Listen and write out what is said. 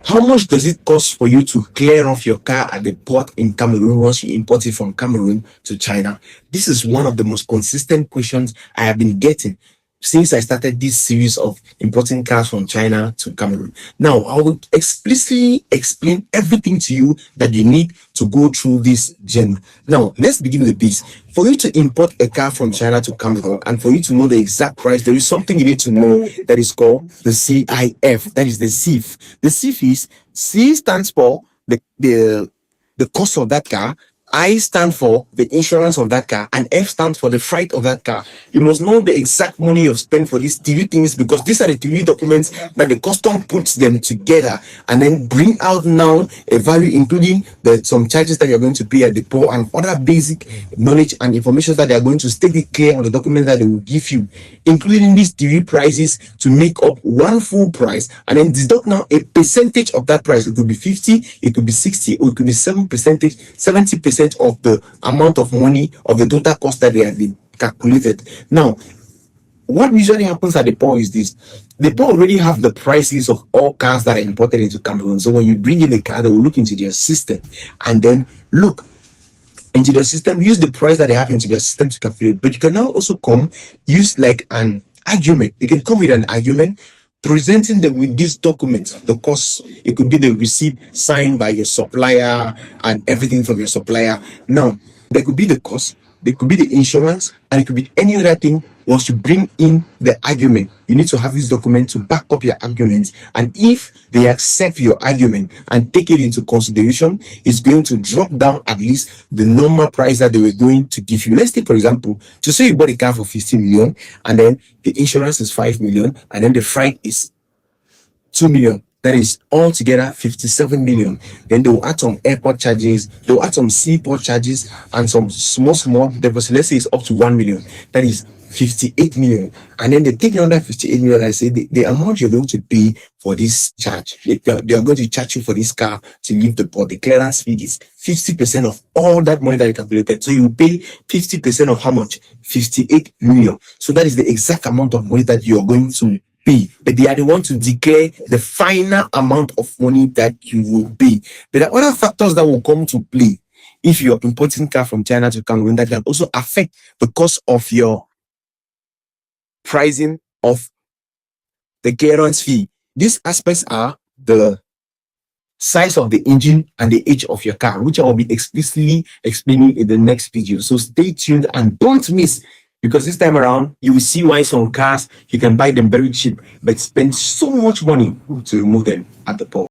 How much does it cost for you to clear off your car at the port in Cameroon once you import it from Cameroon to China? This is one of the most consistent questions I have been getting since I started this series of importing cars from China to Cameroon. Now, I will explicitly explain everything to you that you need to go through this journey. Now, let's begin with this. For you to import a car from China to Cameroon and for you to know the exact price, there is something you need to know that is called the CIF. That is the CIF. The CIF is C stands for the cost of that car. I stand for the insurance of that car, and F stands for the freight of that car. You must know the exact money you've spent for these TV things, because these are the TV documents that the custom puts them together and then bring out now a value, including some charges that you're going to pay at the port and other basic knowledge and information that they are going to state it clear on the document that they will give you, including these TV prices to make up one full price, and then deduct now a percentage of that price. It could be 50, it could be 60, or it could be 70% of the amount of money of the total cost that they have been calculated. Now, what usually happens at the port is this: the port already have the prices of all cars that are imported into Cameroon. So when you bring in the car, they will look into their system and then look into the system, use the price that they have into their system to calculate. But you can now also use like an argument. You can come with an argument, presenting them with these documents, the cost. It could be the receipt signed by your supplier and everything from your supplier. Now, there could be the cost, there could be the insurance, and it could be any other thing. Once you bring in the argument, you need to have this document to back up your argument. And if they accept your argument and take it into consideration, it's going to drop down at least the normal price that they were going to give you. Let's take, for example, to say you bought a car for 50 million, and then the insurance is 5 million, and then the freight is 2 million. That is altogether 57 million. Then they will add some airport charges, they will add some seaport charges, and some small deposit. Let's say it's up to 1 million. That is 58 million. And then they take another 58 million. I say the amount you're going to pay for this charge. They are going to charge you for this car to leave the port. The clearance fee is 50% of all that money that you calculated. So you pay 50% of how much? 58 million. So that is the exact amount of money that you're going to pay. But they are the ones to declare the final amount of money that you will pay. But there are other factors that will come to play if you're importing car from China to Cameroon that can also affect the cost of your pricing of the clearance fee. These aspects are the size of the engine and the age of your car, which I will be explicitly explaining in the next video. So stay tuned and don't miss, because this time around you will see why some cars you can buy them very cheap but spend so much money to remove them at the port.